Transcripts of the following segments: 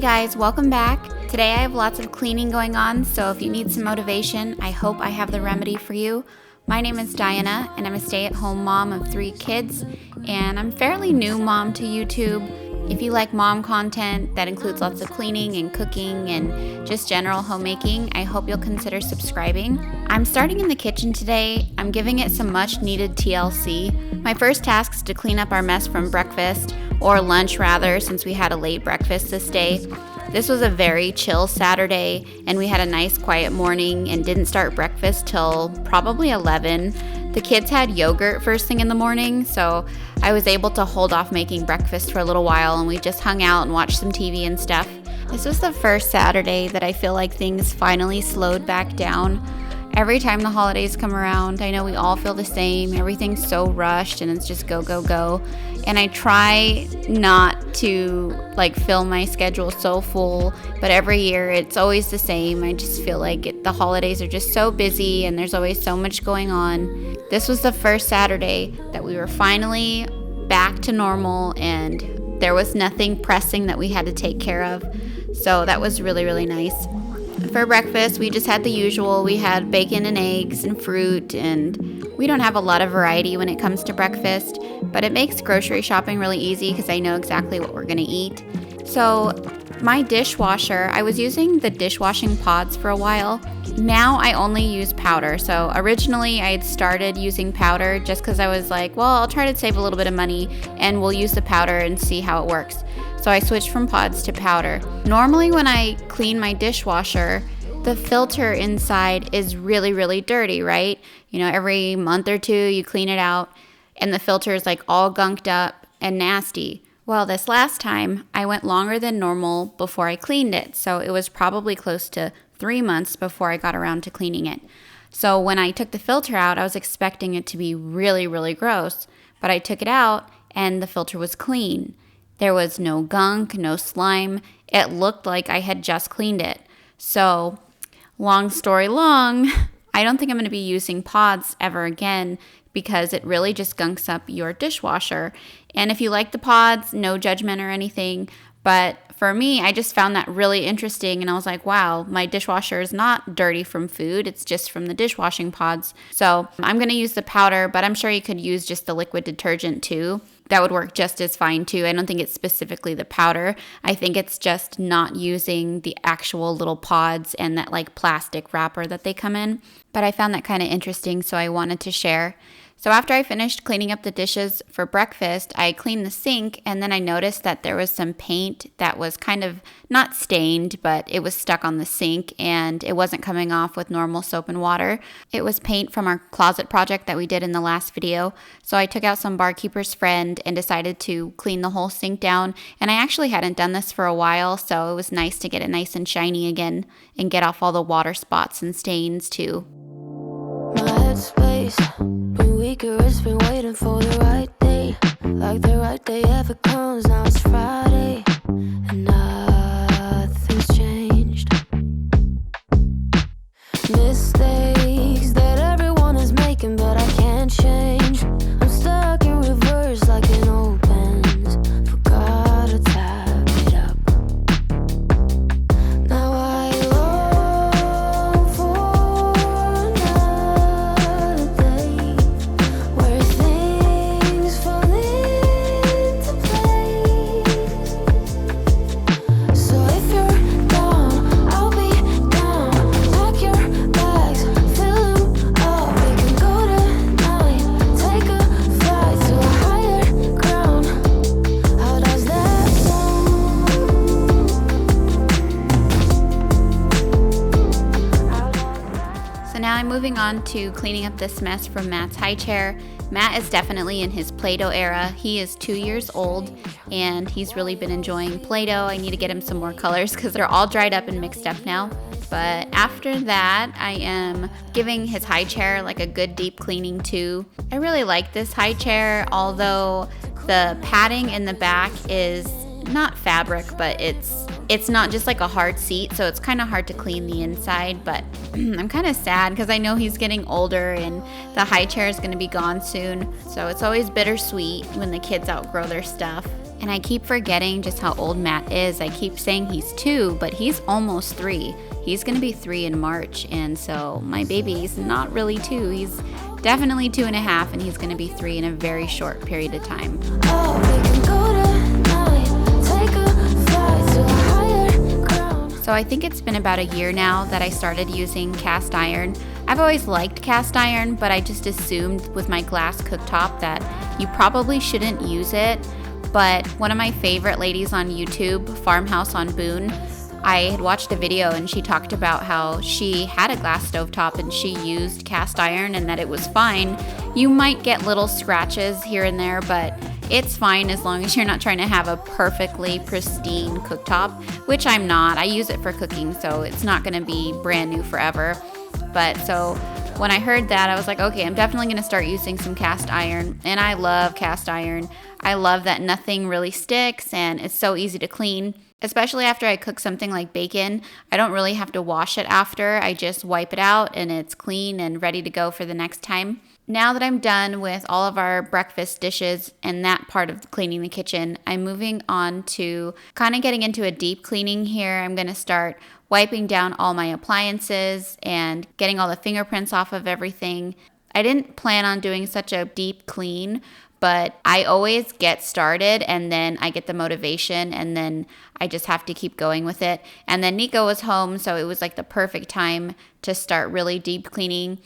guys, welcome back. Today I have lots of cleaning going on, so if you need some motivation, I hope I have the remedy for you. My name is Diana, and I'm a stay-at-home mom of 3 kids, and I'm fairly new mom to YouTube. If you like mom content that includes lots of cleaning and cooking and just general homemaking, I hope you'll consider subscribing. I'm starting in the kitchen today. I'm giving it some much needed TLC. My first task is to clean up our mess from breakfast, or lunch rather, since we had a late breakfast this day. This was a very chill Saturday, and we had a nice quiet morning and didn't start breakfast till probably 11. The kids had yogurt first thing in the morning, so I was able to hold off making breakfast for a little while, and we just hung out and watched some TV and stuff. This was the first Saturday that I feel like things finally slowed back down. Every time the holidays come around, I know we all feel the same. Everything's so rushed and it's just go, go, go. And I try not to fill my schedule so full, but every year it's always the same. I just feel like the holidays are just so busy and there's always so much going on. This was the first Saturday that we were finally back to normal and there was nothing pressing that we had to take care of. So that was really, really nice. For breakfast, we just had the usual. We had bacon and eggs and fruit, and we don't have a lot of variety when it comes to breakfast, but it makes grocery shopping really easy because I know exactly what we're going to eat. So my dishwasher, I was using the dishwashing pods for a while. Now I only use powder. So originally I had started using powder just because I was like, well, I'll try to save a little bit of money and we'll use the powder and see how it works. So I switched from pods to powder. Normally when I clean my dishwasher, the filter inside is really, really dirty, right? You know, every month or two you clean it out and the filter is all gunked up and nasty. Well, this last time I went longer than normal before I cleaned it. So it was probably close to 3 months before I got around to cleaning it. So when I took the filter out, I was expecting it to be really, really gross, but I took it out and the filter was clean. There was no gunk, no slime. It looked like I had just cleaned it. So, long story long, I don't think I'm going to be using pods ever again because it really just gunks up your dishwasher. And if you like the pods, no judgment or anything. But for me, I just found that really interesting. And I was like, wow, my dishwasher is not dirty from food. It's just from the dishwashing pods. So I'm going to use the powder, but I'm sure you could use just the liquid detergent too. That would work just as fine too. I don't think it's specifically the powder. I think it's just not using the actual little pods and that plastic wrapper that they come in. But I found that kind of interesting, so I wanted to share. So after I finished cleaning up the dishes for breakfast, I cleaned the sink and then I noticed that there was some paint that was kind of not stained, but it was stuck on the sink and it wasn't coming off with normal soap and water. It was paint from our closet project that we did in the last video. So I took out some Barkeeper's Friend and decided to clean the whole sink down. And I actually hadn't done this for a while, so it was nice to get it nice and shiny again and get off all the water spots and stains too. My headspace been weaker, it's been waiting for the right day. Like the right day ever comes, now it's Friday and nothing's changed. Mistakes that everyone is making, but I can't change. I'm stuck in reverse like an old Benz. Forgot to tap it up. Now I long for another day where things fall into place. So if you're down, I'll be down. Pack your bags, fill them up. We can go tonight, take a flight to a higher ground. How does that sound? So now I'm moving on to cleaning up this mess from Matt's high chair. Matt is definitely in his Play-Doh era. He is 2 years old and he's really been enjoying Play-Doh. I need to get him some more colors because they're all dried up and mixed up now. But after that, I am giving his high chair a good deep cleaning too. I really like this high chair, although the padding in the back is not fabric, but it's not just a hard seat, so it's kind of hard to clean the inside. But I'm kind of sad because I know he's getting older and the high chair is going to be gone soon. So it's always bittersweet when the kids outgrow their stuff. And I keep forgetting just how old Matt is. I keep saying he's 2, but he's almost 3. He's gonna be 3 in March, and so my baby's not really 2. He's definitely 2.5, and he's gonna be 3 in a very short period of time. Oh, we can go tonight, take a flight to a higher ground. So I think it's been about a year now that I started using cast iron. I've always liked cast iron, but I just assumed with my glass cooktop that you probably shouldn't use it. But one of my favorite ladies on YouTube, Farmhouse on Boone, I had watched a video and she talked about how she had a glass stovetop and she used cast iron and that it was fine. You might get little scratches here and there, but it's fine as long as you're not trying to have a perfectly pristine cooktop, which I'm not. I use it for cooking, so it's not gonna be brand new forever. But so when I heard that, I was like, okay, I'm definitely gonna start using some cast iron, and I love cast iron. I love that nothing really sticks and it's so easy to clean. Especially after I cook something like bacon, I don't really have to wash it after. I just wipe it out and it's clean and ready to go for the next time. Now that I'm done with all of our breakfast dishes and that part of cleaning the kitchen, I'm moving on to kind of getting into a deep cleaning here. I'm going to start wiping down all my appliances and getting all the fingerprints off of everything. I didn't plan on doing such a deep clean, but I always get started and then I get the motivation and then I just have to keep going with it. And then Nico was home, so it was like the perfect time to start really deep cleaning.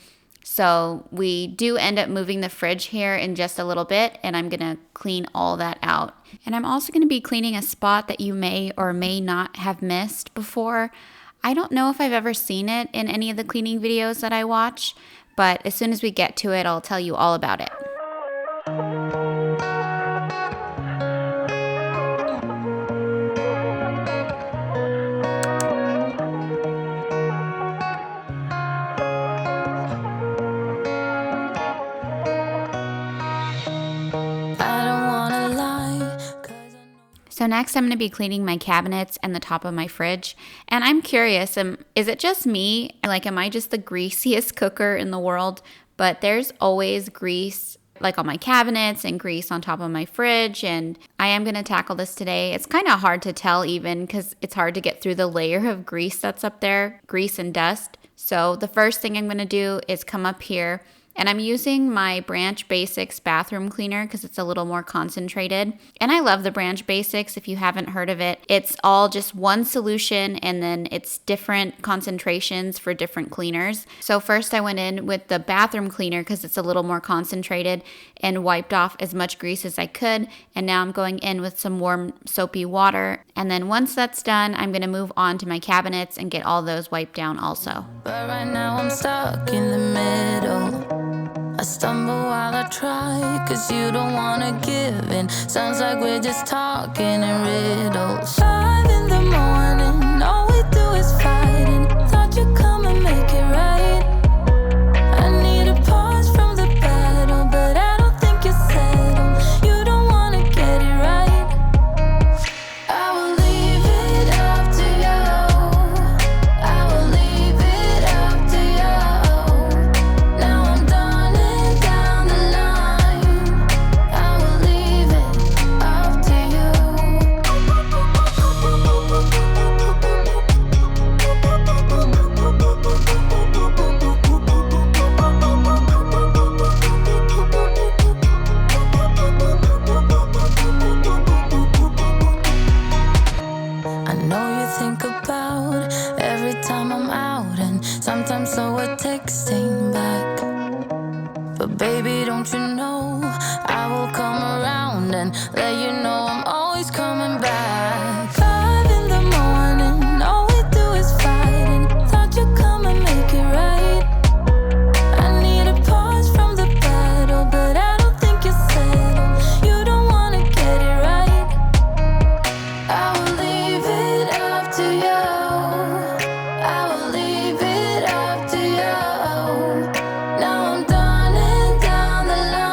So we do end up moving the fridge here in just a little bit, and I'm gonna clean all that out. And I'm also gonna be cleaning a spot that you may or may not have missed before. I don't know if I've ever seen it in any of the cleaning videos that I watch, but as soon as we get to it, I'll tell you all about it. So next I'm going to be cleaning my cabinets and the top of my fridge. And I'm curious, is it just me? Like, am I just the greasiest cooker in the world? But there's always grease like on my cabinets and grease on top of my fridge. And I am going to tackle this today. It's kind of hard to tell even because it's hard to get through the layer of grease that's up there, grease and dust. So the first thing I'm going to do is come up here. And I'm using my Branch Basics bathroom cleaner because it's a little more concentrated. And I love the Branch Basics if you haven't heard of it. It's all just one solution and then it's different concentrations for different cleaners. So first I went in with the bathroom cleaner because it's a little more concentrated and wiped off as much grease as I could. And now I'm going in with some warm soapy water. And then once that's done, I'm going to move on to my cabinets and get all those wiped down also. But right now I'm stuck in the middle. I stumble while I try, cause you don't wanna give in. Sounds like we're just talking in riddles. 5 in the morning, all we do is fighting. Thought you'd come and make it right. I need a pause from the battle, but I don't think you're settled. You don't wanna get it right. I will leave it up to you. I will leave it up to you. Now I'm done and down the line. I will leave it up to I know you think about every time I'm out, and sometimes so we're texting back. But baby, don't you know I will come around and let you know I'm always coming back. 5 in the morning, all we do is fighting. Thought you'd come and make it right. I need a pause from the battle, but I don't think you're settled. You don't wanna get it right. I will leave it up to you. I will leave it up to you. Now I'm done and down the line.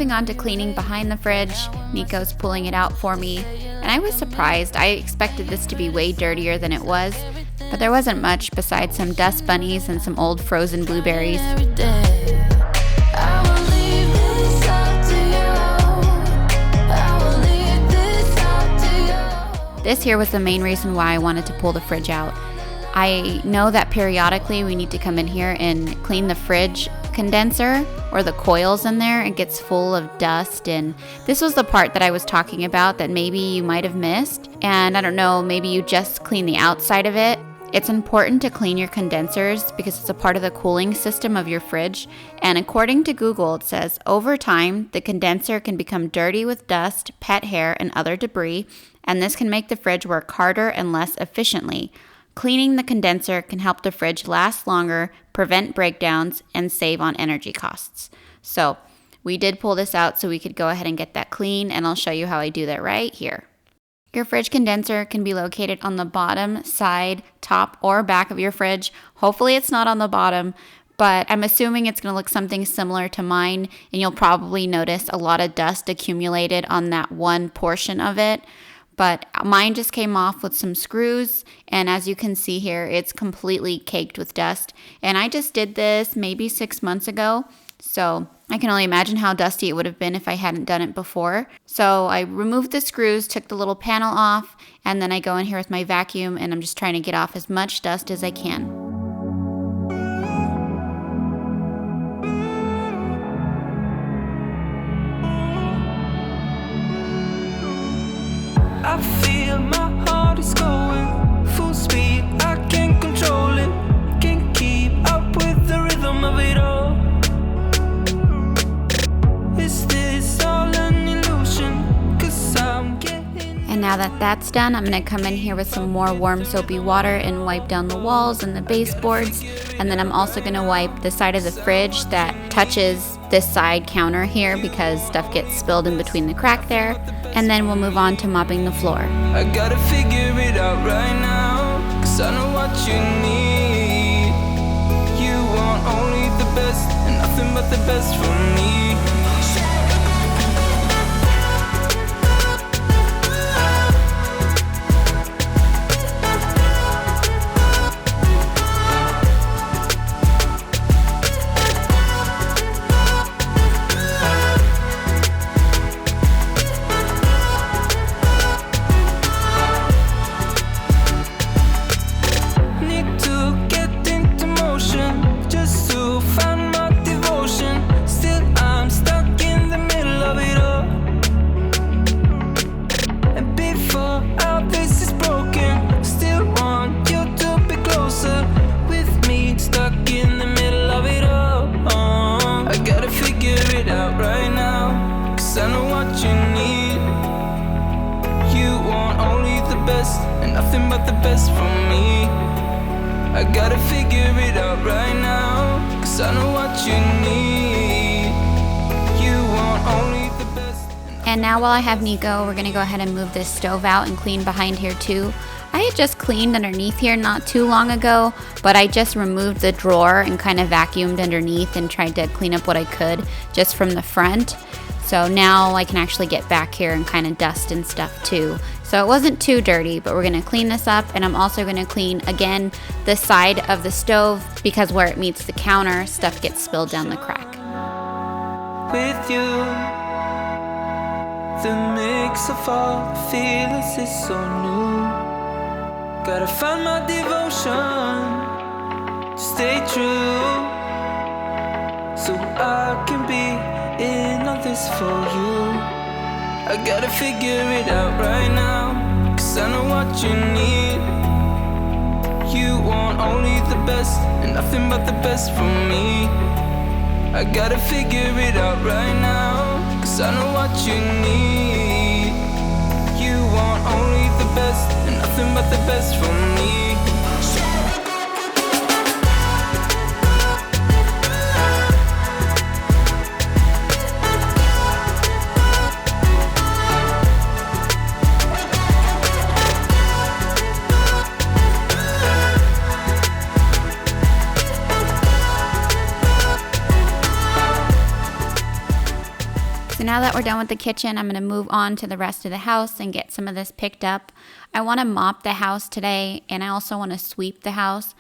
moving on to cleaning behind the fridge. Nico's pulling it out for me, and I was surprised. I expected this to be way dirtier than it was, but there wasn't much besides some dust bunnies and some old frozen blueberries. This here was the main reason why I wanted to pull the fridge out. I know that periodically we need to come in here and clean the fridge condenser or the coils in there. It gets full of dust, and this was the part that I was talking about that maybe you might have missed. And I don't know, maybe you just clean the outside of it. It's important to clean your condensers because it's a part of the cooling system of your fridge. And according to Google, it says over time, the condenser can become dirty with dust, pet hair, and other debris, and this can make the fridge work harder and less efficiently. Cleaning the condenser can help the fridge last longer, prevent breakdowns, and save on energy costs. So we did pull this out so we could go ahead and get that clean, and I'll show you how I do that right here. Your fridge condenser can be located on the bottom, side, top, or back of your fridge. Hopefully it's not on the bottom, but I'm assuming it's going to look something similar to mine, and you'll probably notice a lot of dust accumulated on that one portion of it. But mine just came off with some screws, and as you can see here, it's completely caked with dust. And I just did this maybe 6 months ago, so I can only imagine how dusty it would have been if I hadn't done it before. So I removed the screws, took the little panel off, and then I go in here with my vacuum, and I'm just trying to get off as much dust as I can. I feel my heart is going full speed, I can't control it, can't keep up with the rhythm of it all. Is this all an illusion? 'Cause I'm getting... And now that that's done, I'm going to come in here with some more warm soapy water and wipe down the walls and the baseboards. And then I'm also going to wipe the side of the fridge that touches this side counter here because stuff gets spilled in between the crack there. And then we'll move on to mopping the floor. I gotta figure it out right now, 'cause I know what you need. You want only the best and nothing but the best from me. Nothing but the best from me. I gotta figure it out right now, 'cause I know what you need. You want only the best. And now while I have Nico, we're gonna go ahead and move this stove out and clean behind here too. I had just cleaned underneath here not too long ago, but I just removed the drawer and kind of vacuumed underneath and tried to clean up what I could just from the front. So now I can actually get back here and kind of dust and stuff too. So it wasn't too dirty, but we're gonna clean this up, and I'm also gonna clean again the side of the stove because where it meets the counter, stuff gets spilled down the crack. With you, the mix of all the feelings is so new. Gotta find my devotion to stay true, so I can be in all this for you. I gotta figure it out right now, 'cause I know what you need. You want only the best and nothing but the best from me. I gotta figure it out right now, 'cause I know what you need. You want only the best and nothing but the best from me. Now that we're done with the kitchen, I'm going to move on to the rest of the house and get some of this picked up. I want to mop the house today, and I also want to sweep the house.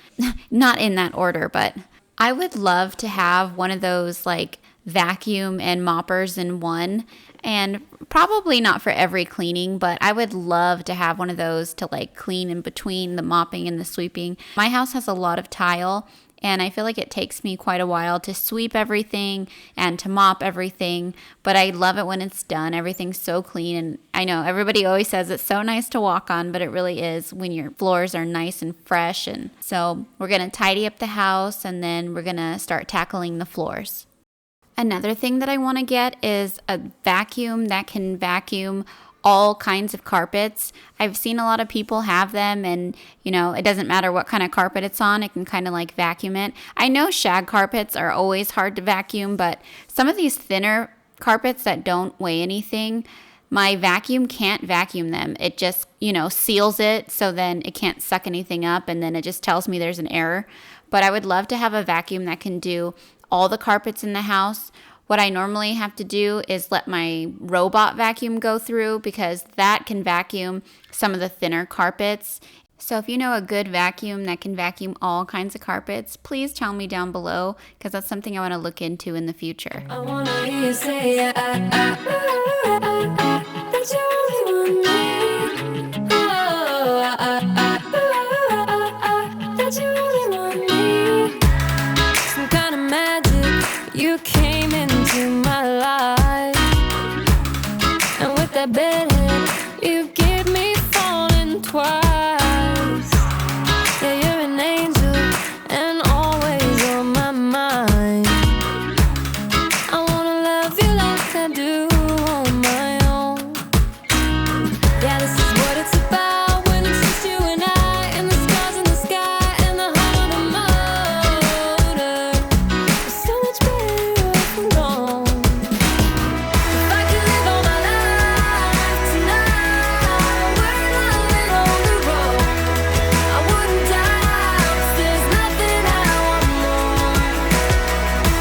Not in that order, but I would love to have one of those like vacuum and moppers in one. And probably not for every cleaning, but I would love to have one of those to like clean in between the mopping and the sweeping. My house has a lot of tile, and I feel like it takes me quite a while to sweep everything and to mop everything, but I love it when it's done. Everything's so clean, and I know everybody always says it's so nice to walk on, but it really is when your floors are nice and fresh. And so we're going to tidy up the house, and then we're going to start tackling the floors. Another thing that I want to get is a vacuum that can vacuum all kinds of carpets. I've seen a lot of people have them, and it doesn't matter what kind of carpet it's on, it can kind of like vacuum it. I know shag carpets are always hard to vacuum, but some of these thinner carpets that don't weigh anything, my vacuum can't vacuum them. It just, seals it, so then it can't suck anything up, and then it just tells me there's an error. But I would love to have a vacuum that can do all the carpets in the house. What I normally have to do is let my robot vacuum go through, because that can vacuum some of the thinner carpets. So if you know a good vacuum that can vacuum all kinds of carpets, please tell me down below, because that's something I want to look into in the future. I wanna hear you say that you only want me. That you only want me. Some kind of magic, you came into my life, and with that bedhead, you give me falling twice. Yeah, you're an angel, and always on my mind. I wanna love you like I do on my own. Yeah, this is what it's about when it's just you and I, and the stars in the sky, and the heart on the motor. It's so much better if I'm gone. If I could live all my life tonight, we're loving on the road, I wouldn't die, 'cause there's nothing I want more.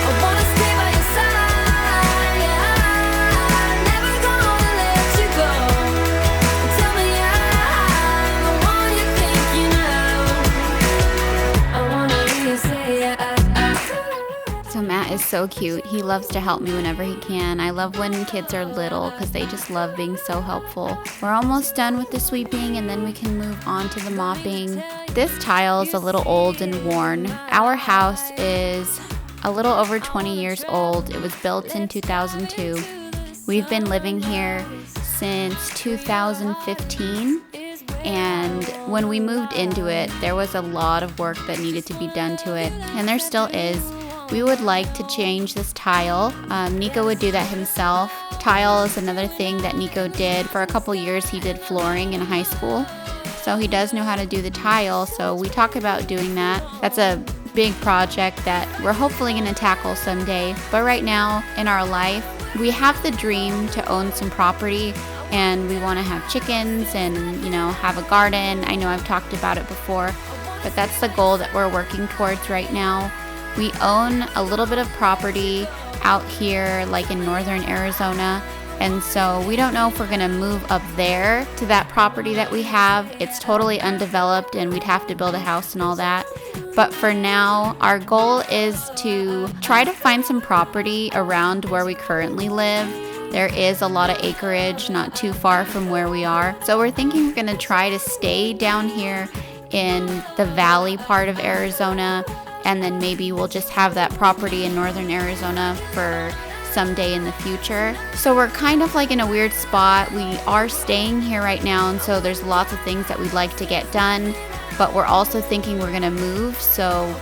I wanna stay by your side, yeah, I'm never gonna let you go. Tell me I'm the one you're thinking of. I wanna hear you say So Matt is so cute. He loves to help me whenever he can. I love when kids are little because they just love being so helpful. We're almost done with the sweeping, and then we can move on to the mopping. This tile is a little old and worn. Our house is a little over 20 years old. It was built in 2002. We've been living here since 2015. And when we moved into it, there was a lot of work that needed to be done to it, and there still is. We would like to change this tile. Nico would do that himself. Tile is another thing that Nico did. For a couple years, he did flooring in high school, so he does know how to do the tile. So we talk about doing that. That's a big project that we're hopefully going to tackle someday. But right now in our life, we have the dream to own some property, and we want to have chickens and, have a garden. I know I've talked about it before, but that's the goal that we're working towards right now. We own a little bit of property out here, like in northern Arizona, and so we don't know if we're going to move up there to that property that we have. It's totally undeveloped, and we'd have to build a house and all that. But for now, our goal is to try to find some property around where we currently live. There is a lot of acreage not too far from where we are. So we're thinking we're going to try to stay down here in the valley part of Arizona, and then maybe we'll just have that property in northern Arizona for someday in the future. So we're kind of like in a weird spot. We are staying here right now, and so there's lots of things that we'd like to get done, but we're also thinking we're going to move, so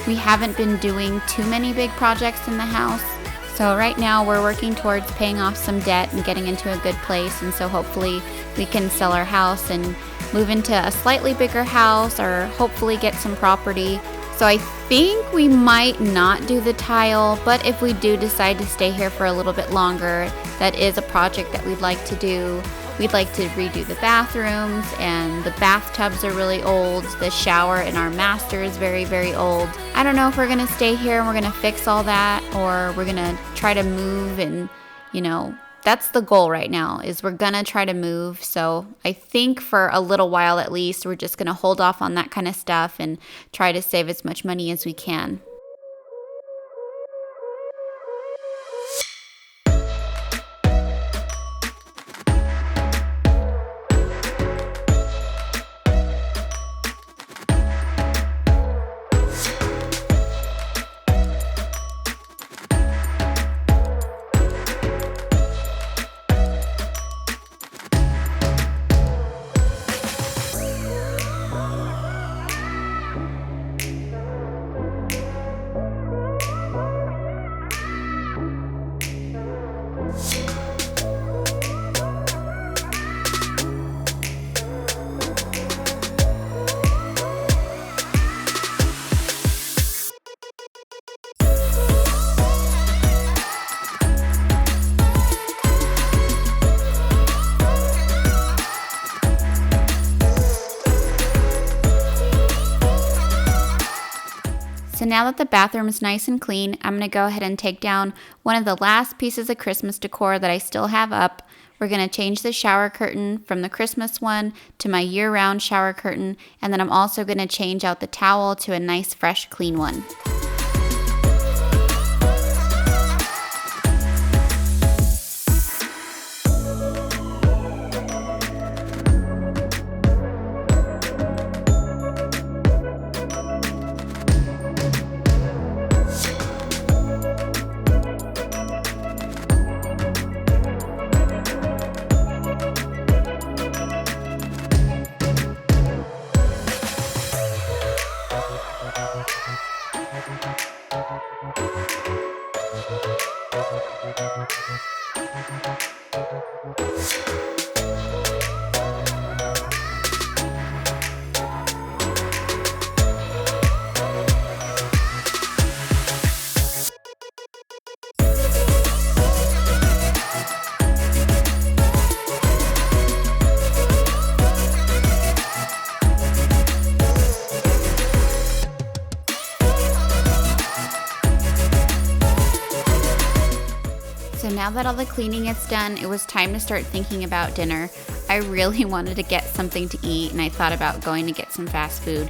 we haven't been doing too many big projects in the house. So right now we're working towards paying off some debt and getting into a good place, and so hopefully we can sell our house and move into a slightly bigger house, or hopefully get some property. So I think we might not do the tile, but if we do decide to stay here for a little bit longer, that is a project that we'd like to do. We'd like to redo the bathrooms, and the bathtubs are really old. The shower in our master is very, very old. I don't know if we're gonna stay here and we're gonna fix all that, or we're gonna try to move and, that's the goal right now, is we're gonna try to move. So I think for a little while at least, we're just gonna hold off on that kind of stuff and try to save as much money as we can. So now that the bathroom is nice and clean, I'm going to go ahead and take down one of the last pieces of Christmas decor that I still have up. We're going to change the shower curtain from the Christmas one to my year-round shower curtain, and then I'm also going to change out the towel to a nice, fresh, clean one. So now that all the cleaning is done, it was time to start thinking about dinner. I really wanted to get something to eat, and I thought about going to get some fast food.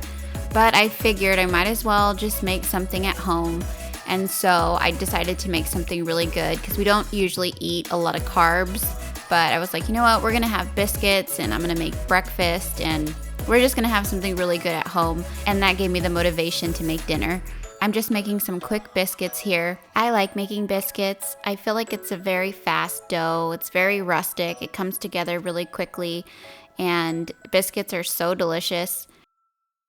But I figured I might as well just make something at home. And so I decided to make something really good because we don't usually eat a lot of carbs. But I was like, you know what, we're gonna have biscuits and I'm gonna make breakfast and we're just gonna have something really good at home. And that gave me the motivation to make dinner. I'm just making some quick biscuits here. I like making biscuits. I feel like it's a very fast dough. It's very rustic. It comes together really quickly, and biscuits are so delicious.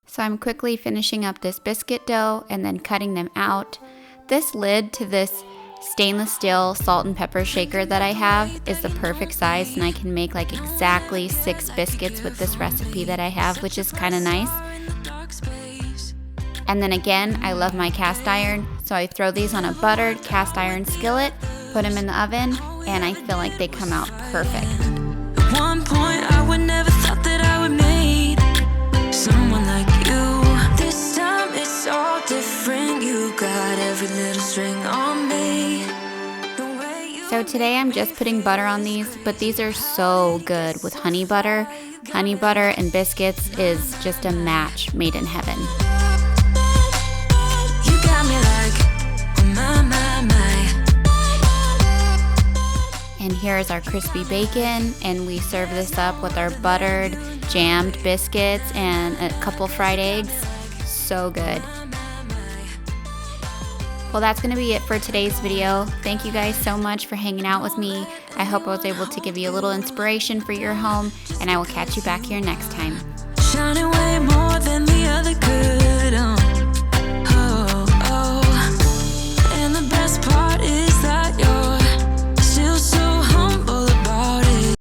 So I'm quickly finishing up this biscuit dough and then cutting them out. This lid to this stainless steel salt and pepper shaker that I have is the perfect size, and I can make like exactly 6 biscuits with this recipe that I have, which is kind of nice. And then again, I love my cast iron, so I throw these on a buttered cast iron skillet, put them in the oven, and I feel like they come out perfect. At one point, I would never thought that I would meet someone like you. This time it's all different. You got every little string on me. So today I'm just putting butter on these, but these are so good with honey butter. Honey butter and biscuits is just a match made in heaven. And here's our crispy bacon, and we serve this up with our buttered, jammed biscuits and a couple fried eggs. So good. Well, that's going to be it for today's video. Thank you guys so much for hanging out with me. I hope I was able to give you a little inspiration for your home, and I will catch you back here next time. Shining way more than the other could.